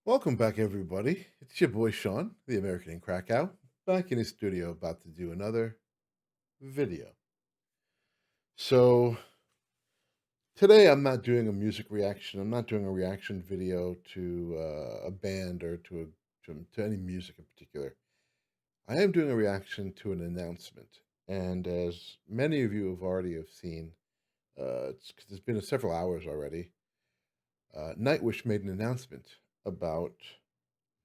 Welcome back, everybody. It's your boy Sean, the American in Krakow, back in his studio about to do another video. So, today I'm not doing a music reaction. I'm not doing a reaction video to a band or to any music in particular. I am doing a reaction to an announcement. And as many of you have seen, 'cause it's been several hours already. Nightwish made an announcement about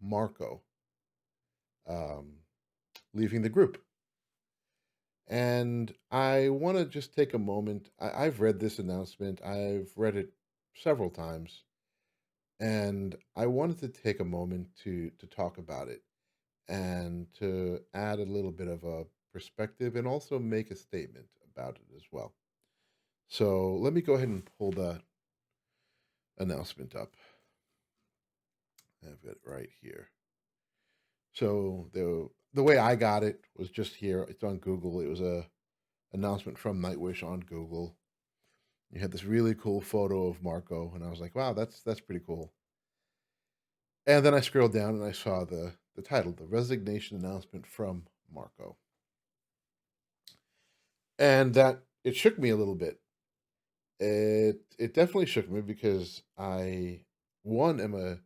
Marko um, leaving the group. And I want to just take a moment. I've read this announcement, I've read it several times, and I wanted to take a moment to talk about it and to add a little bit of a perspective and also make a statement about it as well. So let me go ahead and pull the announcement up. I've got it right here. So the way I got it was just here. It's on Google. It was a announcement from Nightwish on Google. You had this really cool photo of Marco, and I was like, "Wow, that's pretty cool." And then I scrolled down and I saw the title, "The Resignation Announcement from Marco," and that it shook me a little bit. It definitely shook me because I, one, am a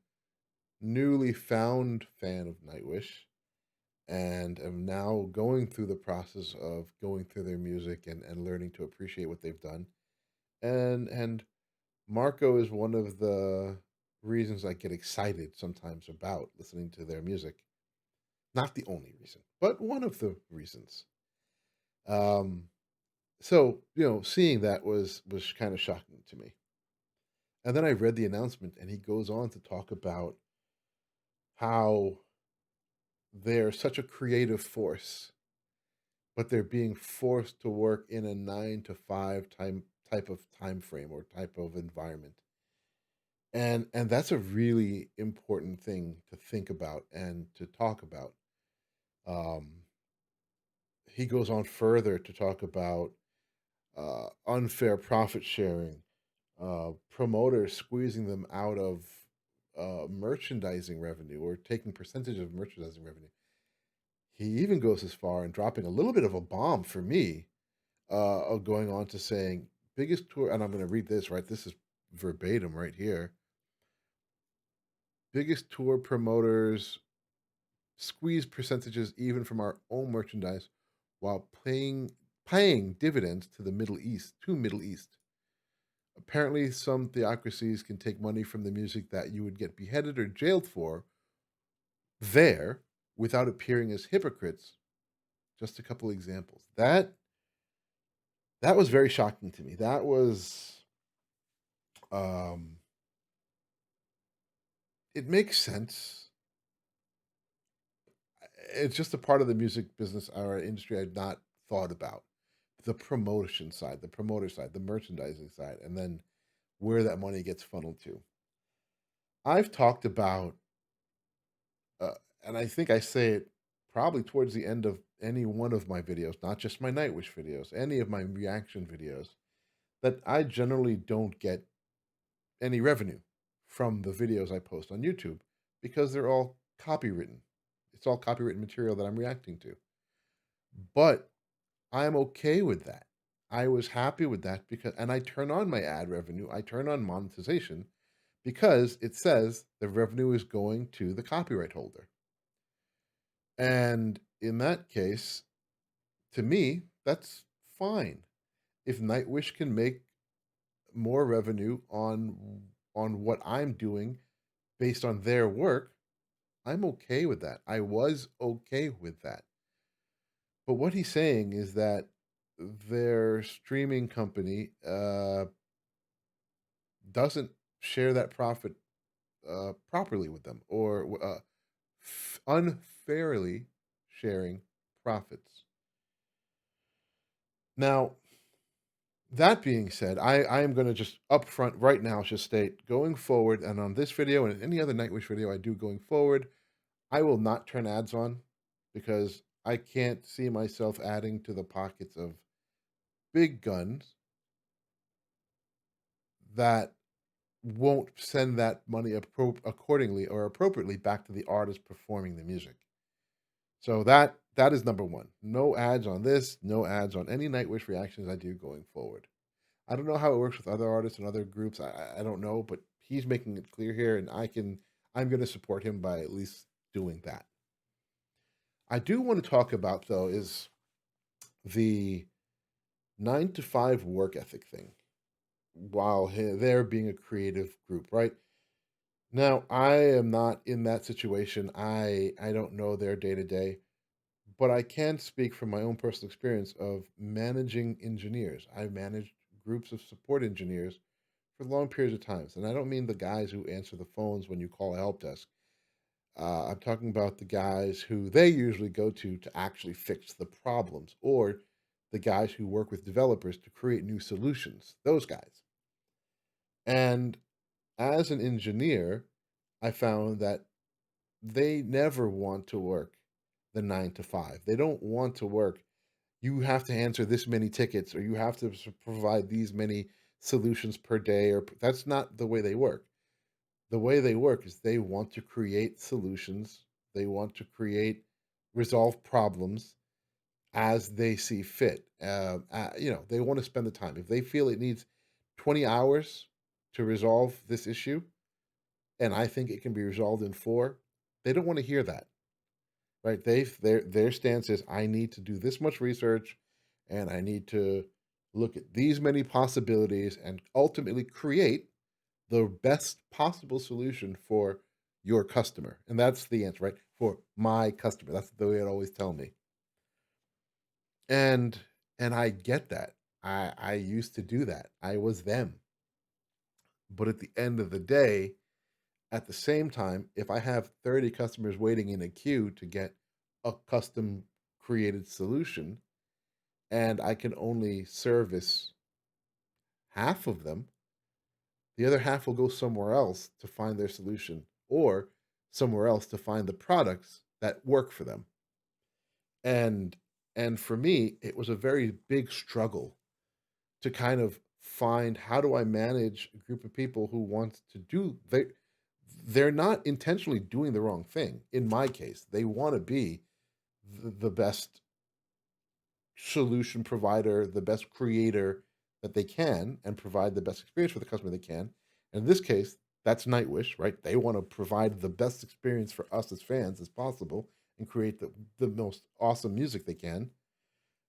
newly found fan of Nightwish, and am now going through the process of going through their music and learning to appreciate what they've done. And Marco is one of the reasons I get excited sometimes about listening to their music. Not the only reason, but one of the reasons. Um, so seeing that was kind of shocking to me. And then I read the announcement, and he goes on to talk about how they're such a creative force, but they're being forced to work in a 9 to 5 type of time frame or type of environment. And that's a really important thing to think about and to talk about. Um, he goes on further to talk about unfair profit sharing, promoters squeezing them out of merchandising revenue or taking percentage of merchandising revenue. He even goes as far and dropping a little bit of a bomb for me, of going on to saying biggest tour, and I'm going to read this right. This is verbatim right here. Biggest tour promoters squeeze percentages even from our own merchandise while paying dividends to the Middle East. Apparently, some theocracies can take money from the music that you would get beheaded or jailed for there without appearing as hypocrites. Just a couple examples. That was very shocking to me. That was um it makes sense. It's just a part of the music business or industry I've not thought about. The promotion side, the promoter side, the merchandising side, and then where that money gets funneled to. I've talked about, uh, and I think I say it probably towards the end of any one of my videos, not just my Nightwish videos, any of my reaction videos, that I generally don't get any revenue from the videos I post on YouTube because they're all copywritten. It's all copywritten material that I'm reacting to. But I'm okay with that. I was happy with that because, and I turn on my ad revenue, I turn on monetization because it says the revenue is going to the copyright holder. And in that case, to me, that's fine. If Nightwish can make more revenue on what I'm doing based on their work, I'm okay with that. I was okay with that. But what he's saying is that their streaming company doesn't share that profit properly with them, or unfairly sharing profits. Now, that being said, I am going to just upfront right now just state going forward, and on this video and any other Nightwish video I do going forward, I will not turn ads on because I can't see myself adding to the pockets of big guns that won't send that money accordingly or appropriately back to the artist performing the music. So that is number 1. No ads on this, no ads on any Nightwish reactions I do going forward. I don't know how it works with other artists and other groups. I don't know, but he's making it clear here, and I'm going to support him by at least doing that. I do want to talk about though is the 9 to 5 work ethic thing. While they're being a creative group, right? Now, I am not in that situation. I don't know their day to day, but I can speak from my own personal experience of managing engineers. I've managed groups of support engineers for long periods of times, and I don't mean the guys who answer the phones when you call a help desk. I'm talking about the guys who they usually go to actually fix the problems, or the guys who work with developers to create new solutions. Those guys. And as an engineer, I found that they never want to work the 9 to 5. They don't want to work. You have to answer this many tickets, or you have to provide these many solutions per day, or that's not the way they work. The way they work is they want to create solutions. They want to resolve problems as they see fit. They want to spend the time. If they feel it needs 20 hours to resolve this issue, and I think it can be resolved in 4, they don't want to hear that, right? Their stance is I need to do this much research, and I need to look at these many possibilities and ultimately create the best possible solution for your customer. And that's the answer, right? For my customer. That's the way it always tell me. And I get that. I used to do that. I was them. But at the end of the day, at the same time, if I have 30 customers waiting in a queue to get a custom created solution and I can only service half of them, the other half will go somewhere else to find their solution or somewhere else to find the products that work for them. And for me, it was a very big struggle to kind of find how do I manage a group of people who want to do they're not intentionally doing the wrong thing. In my case, they want to be the best solution provider, the best creator that they can, and provide the best experience for the customer they can. And in this case, that's Nightwish, right? They want to provide the best experience for us as fans as possible and create the most awesome music they can.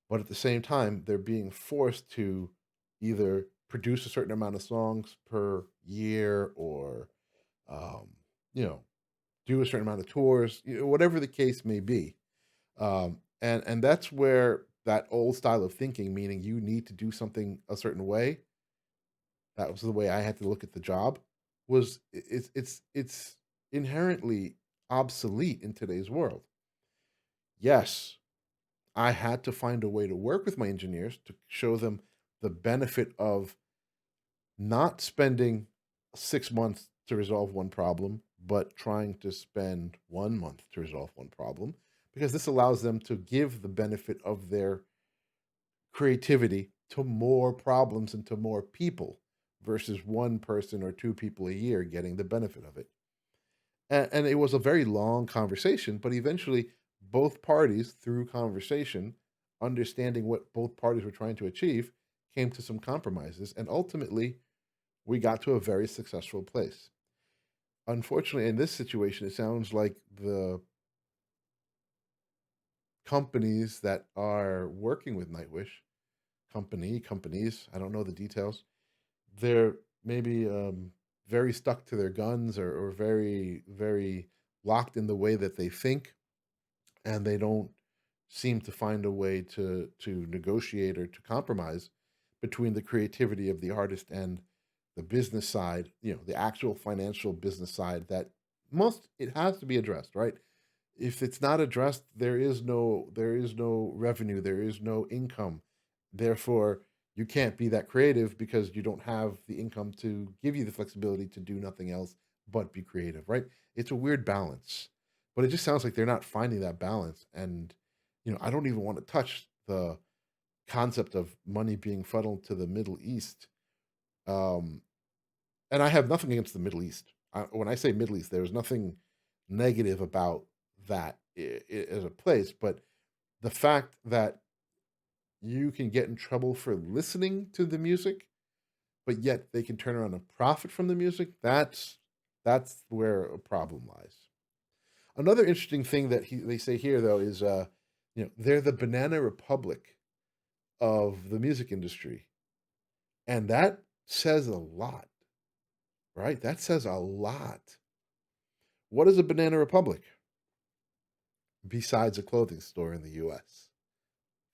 But at the same time, they're being forced to either produce a certain amount of songs per year or, um, you know, do a certain amount of tours, whatever the case may be. And that's where that old style of thinking, meaning you need to do something a certain way, that was the way I had to look at the job, was it's inherently obsolete in today's world. Yes, I had to find a way to work with my engineers to show them the benefit of not spending 6 months to resolve one problem, but trying to spend 1 month to resolve one problem, because this allows them to give the benefit of their creativity to more problems and to more people versus one person or two people a year getting the benefit of it. And it was a very long conversation, but eventually both parties, through conversation, understanding what both parties were trying to achieve, came to some compromises. And ultimately, we got to a very successful place. Unfortunately, in this situation, it sounds like the companies that are working with Nightwish, companies, I don't know the details, they're maybe very stuck to their guns or very, very locked in the way that they think, and they don't seem to find a way to negotiate or to compromise between the creativity of the artist and the business side, the actual financial business side that it has to be addressed, right? If it's not addressed, there is no revenue, there is no income. Therefore, you can't be that creative because you don't have the income to give you the flexibility to do nothing else but be creative, right? It's a weird balance. But it just sounds like they're not finding that balance. And, I don't even want to touch the concept of money being funneled to the Middle East. Um, and I have nothing against the Middle East. When I say Middle East, there is nothing negative about that as a place, but the fact that you can get in trouble for listening to the music, but yet they can turn around and profit from the music, that's where a problem lies. Another interesting thing that they say here though is they're the banana republic of the music industry. And that says a lot, right? That says a lot. What is a banana republic besides a clothing store in the US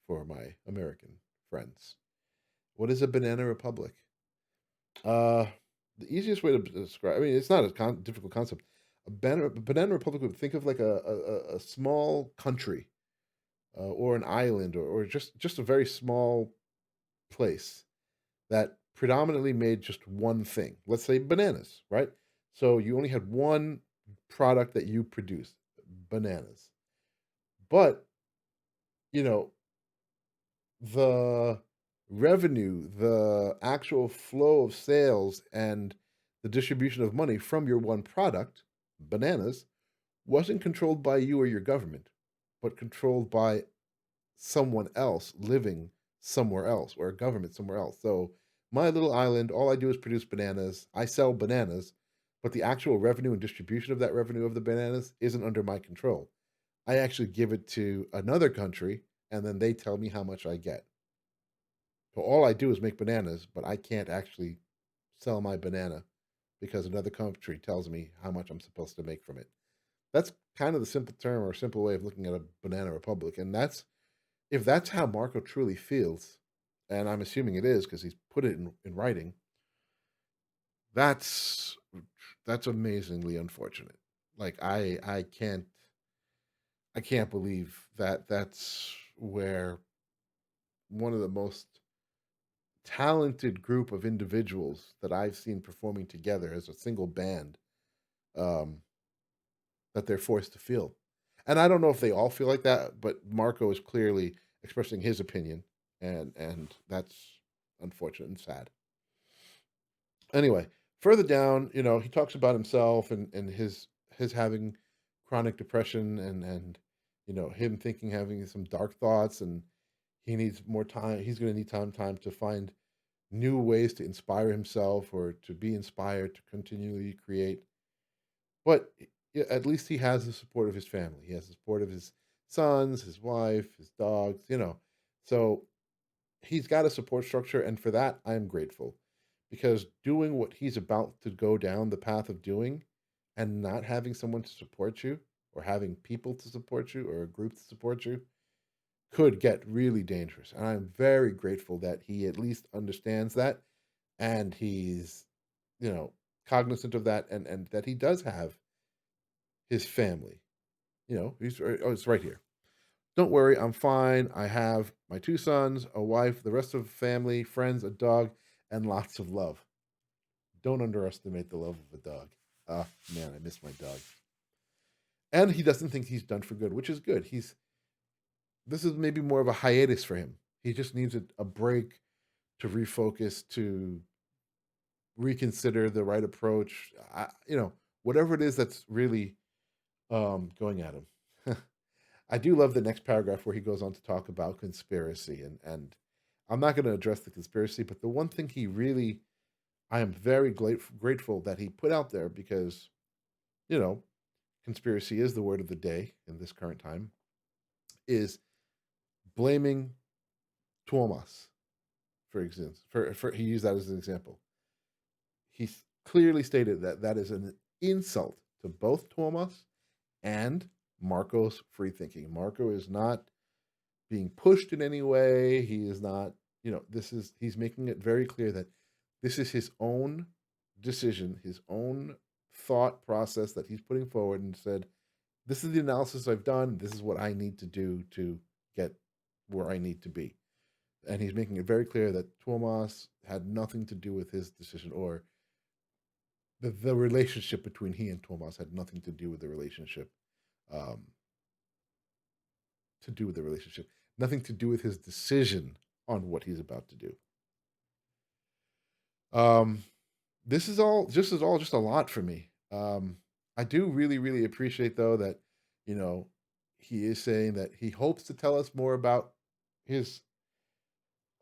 for my American friends? What is a banana republic? Uh, the easiest way to describe, I mean, it's not a difficult concept. A banana republic would think of like a small country or an island or just a very small place that predominantly made just one thing. Let's say bananas, right? So you only had one product that you produced, bananas. But, you know, the revenue, the actual flow of sales and the distribution of money from your one product, bananas, wasn't controlled by you or your government, but controlled by someone else living somewhere else or a government somewhere else. So my little island, all I do is produce bananas. I sell bananas, but the actual revenue and distribution of that revenue of the bananas isn't under my control. I actually give it to another country and then they tell me how much I get. So all I do is make bananas, but I can't actually sell my banana because another country tells me how much I'm supposed to make from it. That's kind of the simple term or simple way of looking at a banana republic. And that's if that's how Marco truly feels, and I'm assuming it is because he's put it in writing, that's that's amazingly unfortunate. Like I can't believe that that's where one of the most talented group of individuals that I've seen performing together as a single band, um, that they're forced to feel. And I don't know if they all feel like that, but Marco is clearly expressing his opinion, and that's unfortunate and sad. Anyway, further down, he talks about himself and his having chronic depression and him thinking having some dark thoughts and he needs more time. He's going to need time to find new ways to inspire himself or to be inspired to continually create. But at least he has the support of his family. He has the support of his sons, his wife, his dogs. So he's got a support structure. And for that, I am grateful because doing what he's about to go down the path of doing and not having someone to support you or having people to support you or a group to support you could get really dangerous. And I'm very grateful that he at least understands that and he's, you know, cognizant of that and that he does have his family. It's right here. Don't worry, I'm fine. I have my two sons, a wife, the rest of the family, friends, a dog, and lots of love. Don't underestimate the love of a dog. Ah, man, I miss my dog. And he doesn't think he's done for good, which is good. This is maybe more of a hiatus for him. He just needs a break to refocus, to reconsider the right approach. Whatever it is that's really going at him. I do love the next paragraph where he goes on to talk about conspiracy, and I'm not going to address the conspiracy, but the one thing I am very grateful that he put out there because you know conspiracy is the word of the day in this current time is blaming Tuomas for example. For he used that as an example. He clearly stated that that is an insult to both Tuomas and Marco's free thinking. Marco is not being pushed in any way. He is not, he's making it very clear that this is his own decision, his own thought process that he's putting forward and said, this is the analysis I've done. This is what I need to do to get where I need to be. And he's making it very clear that Tuomas had nothing to do with his decision or the relationship between he and Tuomas had nothing to do with the relationship. Um, nothing to do with his decision on what he's about to do. Um, this is all just a lot for me. I do really, really appreciate though that, you know, he is saying that he hopes to tell us more about his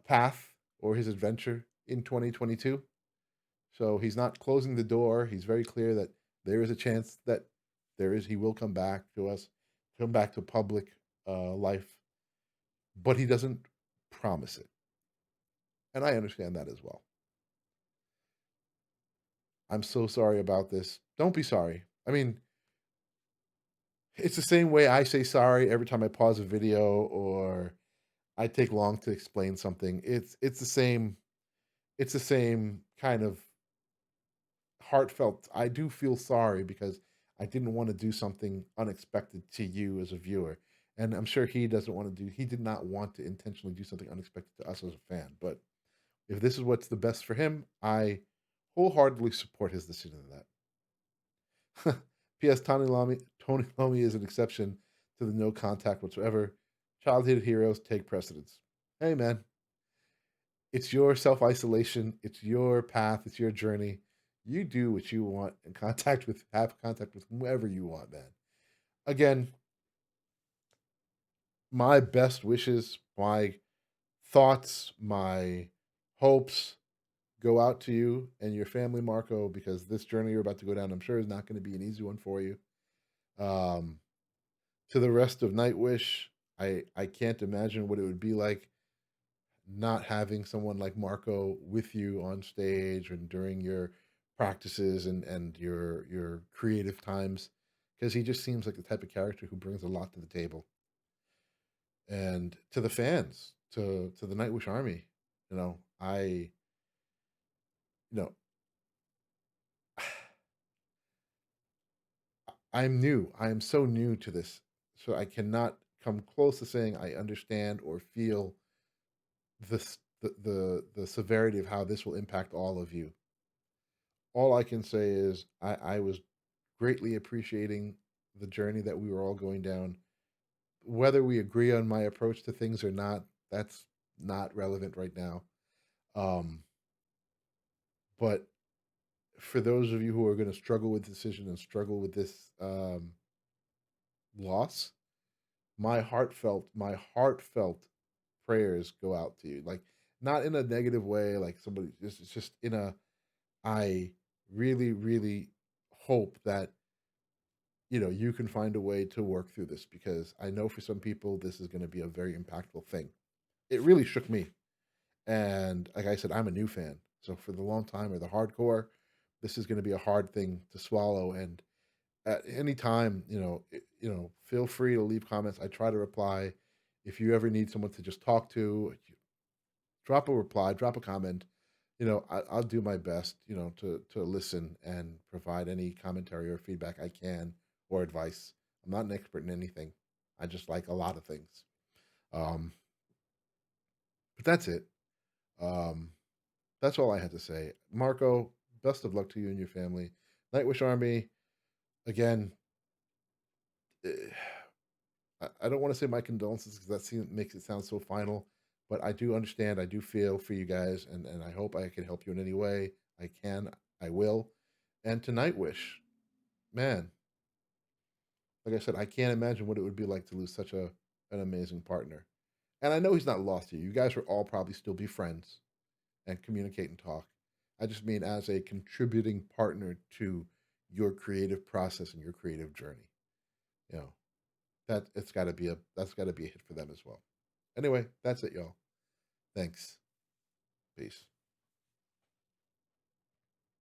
path or his adventure in 2022. So he's not closing the door. He's very clear that there is a chance that he will come back to us, come back to public life, but he doesn't promise it. And I understand that as well. I'm so sorry about this. Don't be sorry. I mean, it's the same way I say sorry every time I pause a video or I take long to explain something. It's the same kind of heartfelt. I do feel sorry because I didn't want to do something unexpected to you as a viewer. And I'm sure he doesn't want to do he did not want to intentionally do something unexpected to us as a fan. But if this is what's the best for him, I wholeheartedly support his decision in that. P.S. Tony Lomi is an exception to the no contact whatsoever. Childhood heroes take precedence. Hey man, it's your self isolation, it's your path, it's your journey. You do what you want and have contact with whoever you want, man. Again, my best wishes, my thoughts, my hopes go out to you and your family, Marco, because this journey you're about to go down, I'm sure, is not going to be an easy one for you. Um, to the rest of Nightwish, I can't imagine what it would be like not having someone like Marco with you on stage and during your practices and your creative times, because he just seems like the type of character who brings a lot to the table. And to the fans, to the Nightwish Army, you know, you know, I'm new. I am so new to this, so I cannot come close to saying I understand or feel the severity of how this will impact all of you. All I can say is I was greatly appreciating the journey that we were all going down. Whether we agree on my approach to things or not, that's not relevant right now. Um, but for those of you who are going to struggle with decision and struggle with this loss, my heartfelt prayers go out to you. Like not in a negative way, like somebody just it's just in a I really, really hope that you can find a way to work through this because I know for some people this is going to be a very impactful thing. It really shook me. And like I said, I'm a new fan. So for the long time or the hardcore, this is going to be a hard thing to swallow. And at any time, feel free to leave comments. I try to reply. If you ever need someone to just talk to, drop a reply, drop a comment. I'll do my best, to listen and provide any commentary or feedback I can or advice. I'm not an expert in anything. I just like a lot of things. Um, but that's it. Um, that's all I had to say. Marco, best of luck to you and your family. Nightwish Army, again, eh, I don't want to say my condolences because makes it sound so final, but I do understand. I do feel for you guys, and I hope I can help you in any way I can. I will. And to Nightwish, man, like I said, I can't imagine what it would be like to lose such an amazing partner. And I know he's not lost to you. You guys will all probably still be friends and communicate and talk. I just mean as a contributing partner to your creative process and your creative journey. You know, that's got to be a hit for them as well. Anyway, that's it, y'all. Thanks. Peace.